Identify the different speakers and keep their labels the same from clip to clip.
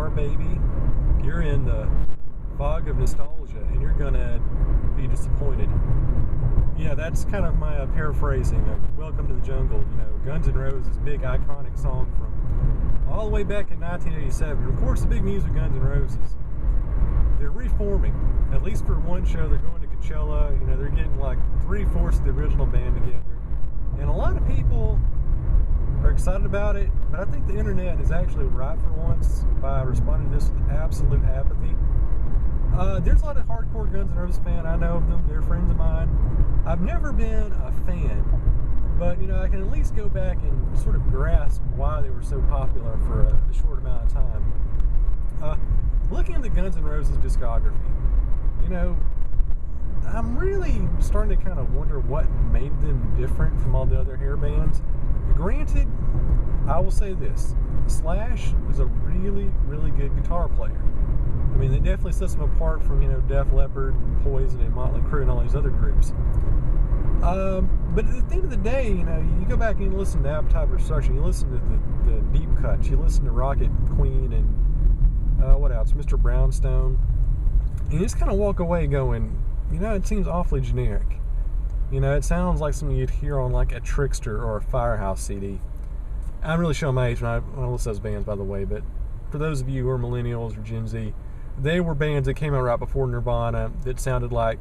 Speaker 1: are, baby, you're in the fog of nostalgia, and you're gonna be disappointed. Yeah, that's kind of my paraphrasing of Welcome to the Jungle. Guns N' Roses' big iconic song from all the way back in 1987. And of course, the big news with Guns N' Roses, they're reforming. At least for one show, they're going to Coachella. They're getting like 3/4 of the original band together. And a lot of people are excited about it, but I think the internet is actually right for once by responding to this with absolute apathy. There's a lot of hardcore Guns N' Roses fans. I know of them. They're friends of mine. I've never been a fan, but I can at least go back and sort of grasp why they were so popular for a short amount of time. Looking at the Guns N' Roses discography, I'm really starting to kind of wonder what made them different from all the other hair bands. Granted, I will say this: Slash is a really, really good guitar player. They definitely set them apart from, Def Leppard and Poison and Motley Crue and all these other groups. But at the end of the day, you go back and you listen to Appetite for Destruction, you listen to the deep cuts, you listen to Rocket Queen and what else, Mr. Brownstone, and you just kind of walk away going, it seems awfully generic. It sounds like something you'd hear on like a Trickster or a Firehouse CD. I'm really showing my age when I list those bands, by the way, but for those of you who are millennials or Gen Z, they were bands that came out right before Nirvana that sounded like,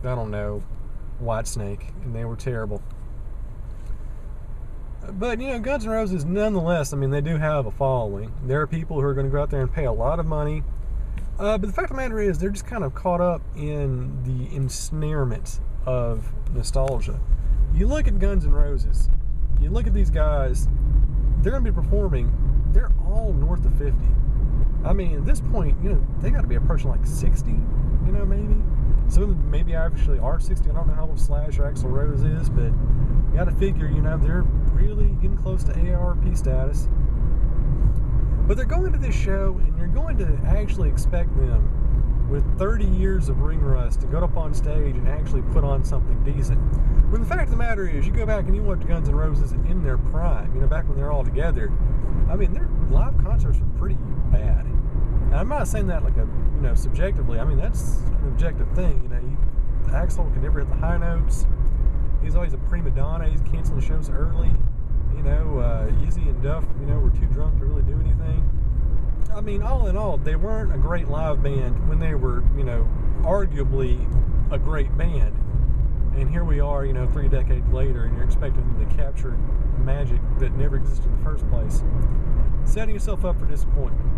Speaker 1: I don't know, Whitesnake, and they were terrible. But, Guns N' Roses, nonetheless, they do have a following. There are people who are going to go out there and pay a lot of money. But the fact of the matter is, they're just kind of caught up in the ensnarement of nostalgia. You look at Guns N' Roses, you look at these guys, they're going to be performing, they're all north of 50. At this point, they got to be approaching like 60, maybe. Some of them maybe actually are 60. I don't know how old Slash or Axl Rose is, but you got to figure, they're really getting close to AARP status. But they're going to this show, and you're going to actually expect them, with 30 years of ring rust, to go up on stage and actually put on something decent. When the fact of the matter is, you go back and you watch Guns N' Roses in their prime, back when they're all together, their live concerts were pretty bad. And I'm not saying that like subjectively. That's an objective thing. Axl can never hit the high notes. He's always a prima donna. He's canceling shows early. Izzy and Duff, were too drunk to really do anything. All in all, they weren't a great live band when they were, arguably a great band. And here we are, 3 decades later, and you're expecting them to capture magic that never existed in the first place. Setting yourself up for disappointment.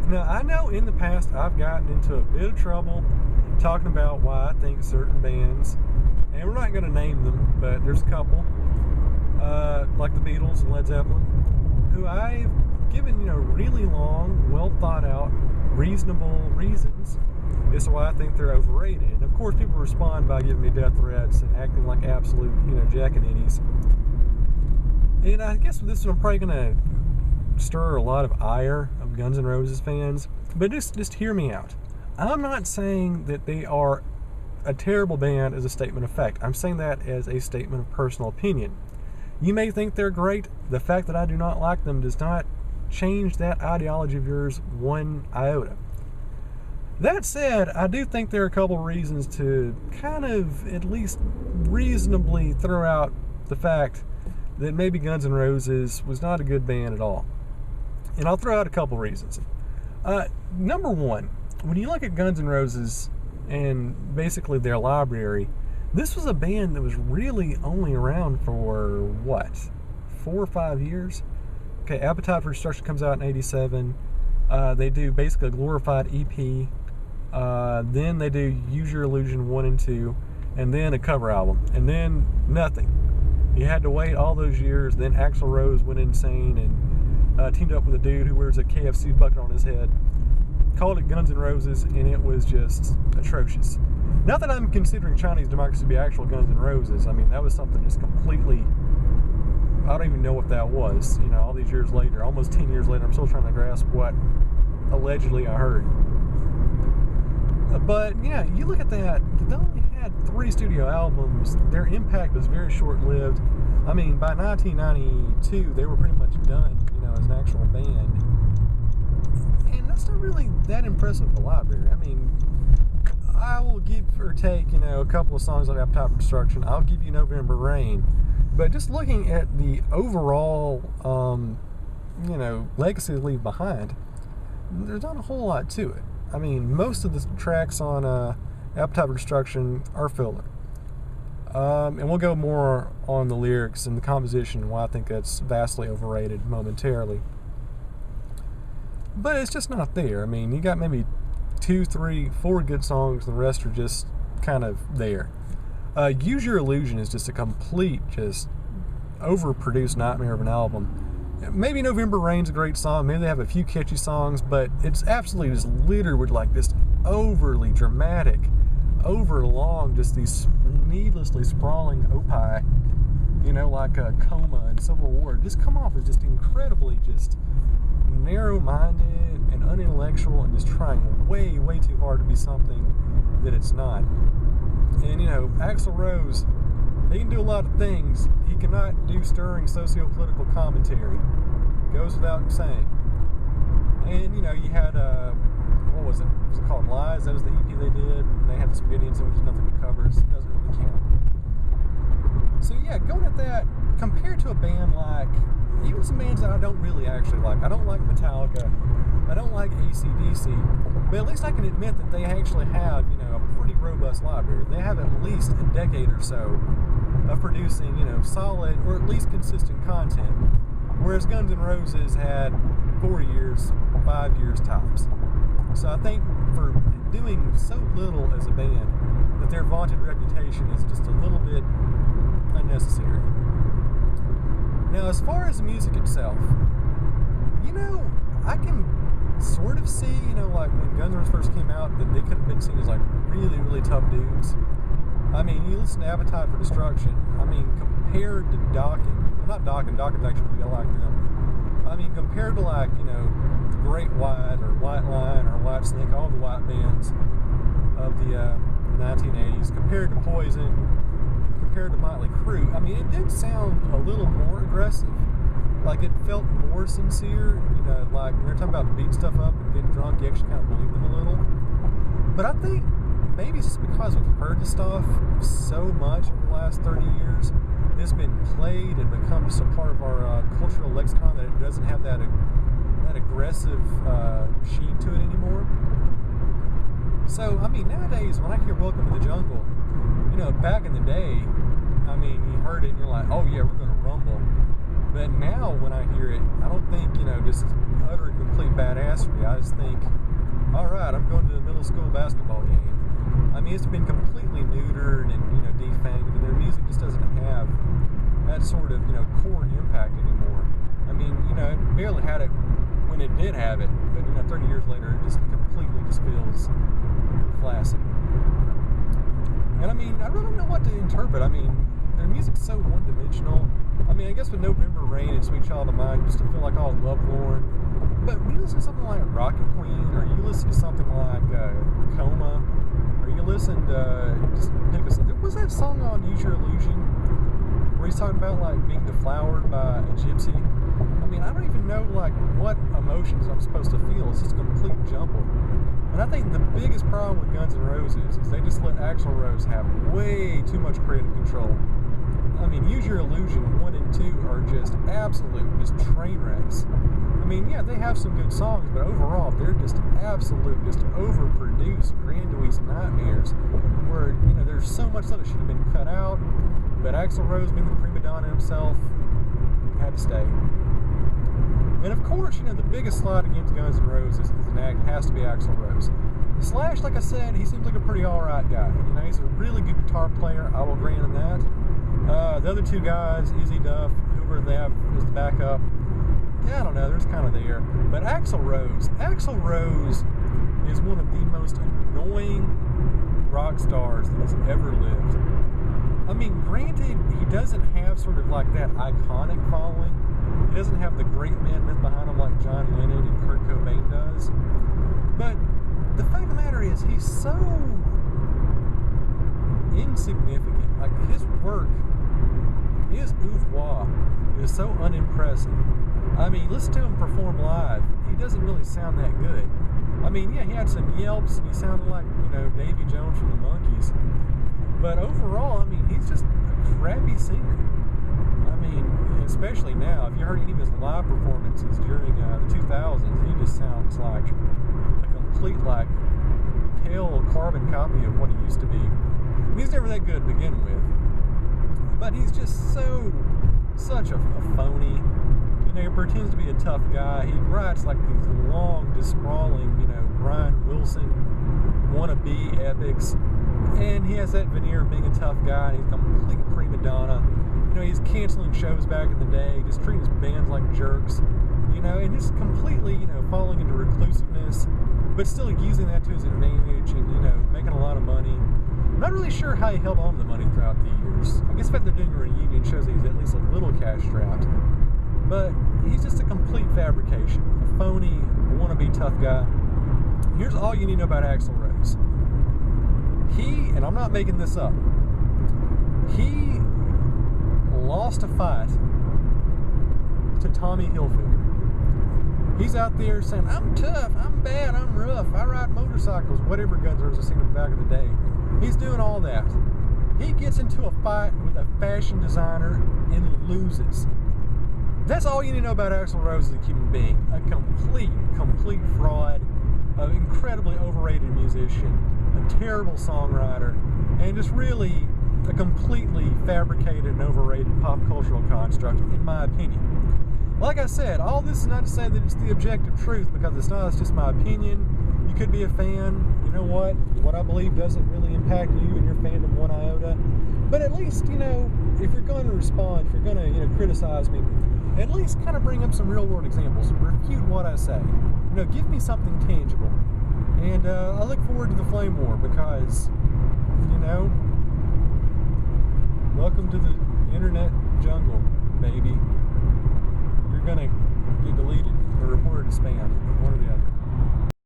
Speaker 1: Now, I know in the past I've gotten into a bit of trouble talking about why I think certain bands, and we're not going to name them, but there's a couple, like the Beatles and Led Zeppelin, who I've given, really long, well thought out, reasonable reasons as to why I think they're overrated. And of course, people respond by giving me death threats and acting like absolute, jackaninnies. And I guess with this one, I'm probably going to stir a lot of ire of Guns N' Roses fans, but just hear me out. I'm not saying that they are a terrible band as a statement of fact. I'm saying that as a statement of personal opinion. You may think they're great. The fact that I do not like them does not change that ideology of yours one iota. That said, I do think there are a couple of reasons to kind of at least reasonably throw out the fact that maybe Guns N' Roses was not a good band at all. And I'll throw out a couple reasons. Number one, when you look at Guns N' Roses and basically their library, this was a band that was really only around for, 4 or 5 years? Okay, Appetite for Destruction comes out in 87. They do basically a glorified EP. Then they do Use Your Illusion 1 and 2. And then a cover album. And then nothing. You had to wait all those years. Then Axl Rose went insane and teamed up with a dude who wears a KFC bucket on his head. Called it Guns N' Roses, and it was just atrocious. Not that I'm considering Chinese Democracy to be actual Guns N' Roses. That was something just completely... I don't even know what that was. All these years later, almost 10 years later, I'm still trying to grasp what allegedly I heard. But yeah, you look at that, they only had 3 studio albums. Their impact was very short-lived. By 1992, they were pretty much done, as an actual band. really that impressive of a library. I mean, I will give or take, a couple of songs like Appetite for Destruction. I'll give you November Rain. But just looking at the overall, legacy they leave behind, there's not a whole lot to it. I mean, most of the tracks on Appetite for Destruction are filler. And we'll go more on the lyrics and the composition, why I think that's vastly overrated momentarily. But it's just not there. I mean, you got maybe 2, 3, 4 good songs, and the rest are just kind of there. Use Your Illusion is just a complete, just overproduced nightmare of an album. Maybe November Rain's a great song, maybe they have a few catchy songs, but it's absolutely just littered with like this overly dramatic, overlong, just these needlessly sprawling opie, like Coma and Civil War, just come off as just incredibly just narrow-minded and unintellectual and just trying way, way too hard to be something that it's not. And, Axl Rose, he can do a lot of things. He cannot do stirring socio-political commentary. Goes without saying. And, you had, what was it? Was it called Lies? That was the EP they did. And they had the Spaghetti and which is nothing but covers. It doesn't really count. So, yeah, going at that, compared to a band like, even some bands that I don't really actually like. I don't like Metallica. I don't like AC/DC. But at least I can admit that they actually have, a pretty robust library. They have at least a decade or so of producing, solid or at least consistent content. Whereas Guns N' Roses had 4 years, 5 years tops. So I think for doing so little as a band, that their vaunted reputation is just a little bit unnecessary. Now, as far as the music itself, I can sort of see, like when Guns N' Roses first came out, that they could have been seen as like really, really tough dudes. I mean, you listen to Appetite for Destruction, I mean, compared to Dokken, not Dokken's actually, I like them. I mean, compared to like, The Great White or White Line or White Snake, all the white bands of the 1980s, compared to Poison, compared to Motley Crue, I mean, it did sound a little more aggressive. Like, it felt more sincere, like when they're talking about beating stuff up and getting drunk, you actually kind of believe them a little. But I think maybe it's just because we've heard the stuff so much over the last 30 years, it's been played and become just a part of our cultural lexicon that it doesn't have that aggressive sheen to it anymore. So, I mean, nowadays, when I hear Welcome to the Jungle, back in the day, I mean, you heard it and you're like, oh yeah, we're going to rumble. But now when I hear it, I don't think, just utter and complete badassery. I just think, all right, I'm going to the middle school basketball game. I mean, it's been completely neutered and, defanged, and their music just doesn't have that sort of, core impact anymore. I mean, it barely had it when it did have it, but, 30 years later, it just completely just feels flaccid. And I mean, I really don't know what to interpret. I mean, their music's so one-dimensional. I mean, I guess with November Rain and Sweet Child of Mine, just to feel like all lovelorn. But when you listen to something like Rocket Queen, or you listen to something like Coma, or you listen to, just pick a song. Was that song on Use Your Illusion, where he's talking about, like, being deflowered by a gypsy? I mean, I don't even know, like, what emotions I'm supposed to feel. It's just a complete jumble. And I think the biggest problem with Guns N' Roses is they just let Axl Rose have way too much creative control. I mean, Use Your Illusion 1 and 2 are just absolute, just train wrecks. I mean, yeah, they have some good songs, but overall, they're just absolute, just overproduced, grandiose nightmares where, there's so much that should have been cut out, but Axl Rose, being the prima donna himself, had to stay. And of course, the biggest slide against Guns N' Roses as an act has to be Axl Rose. Slash, like I said, he seems like a pretty alright guy. He's a really good guitar player, I will grant him that. The other two guys, Izzy Duff, whoever they have as the backup, yeah, I don't know, they're just kind of there. But Axl Rose is one of the most annoying rock stars that has ever lived. I mean, granted, he doesn't have sort of like that iconic following. He doesn't have the great men behind him like John Lennon and Kurt Cobain does. But the fact of the matter is, he's so insignificant. Like, his work, his oeuvre is so unimpressive I mean, listen to him perform live. He doesn't really sound that good. I mean, yeah, he had some yelps and he sounded like, Davy Jones from the Monkees. But overall, I mean, he's just a crappy singer. I mean, especially now, if you heard any of his live performances during the 2000s, he just sounds like a complete, pale carbon copy of what he used to be. And he's never that good to begin with. But he's just such a phony. He pretends to be a tough guy. He writes these long, sprawling, Brian Wilson wannabe epics. And he has that veneer of being a tough guy, and he's a complete prima donna. He's canceling shows back in the day, just treating his bands like jerks, and just completely, falling into reclusiveness, but still using that to his advantage and, making a lot of money. I'm not really sure how he held on to the money throughout the years. I guess the fact they're doing a reunion shows that he's at least a little cash strapped. But he's just a complete fabrication, a phony, wannabe tough guy. Here's all you need to know about Axl Rose. He, and I'm not making this up, he lost a fight to Tommy Hilfiger. He's out there saying, I'm tough, I'm bad, I'm rough, I ride motorcycles, whatever Guns N' Roses singing back in the day. He's doing all that. He gets into a fight with a fashion designer and loses. That's all you need to know about Axl Rose as a human being. A complete fraud, an incredibly overrated musician, a terrible songwriter, and just really a completely fabricated and overrated pop cultural construct, in my opinion. Like I said, all this is not to say that it's the objective truth, because it's not. It's just my opinion. You could be a fan. You know what? What I believe doesn't really impact you and your fandom one iota. But at least, if you're going to respond, if you're going to, criticize me, at least kind of bring up some real-world examples. Refute what I say. Give me something tangible. And I look forward to the Flame War because, welcome to the internet jungle, baby. You're going to get deleted or reported as spam, one or the other.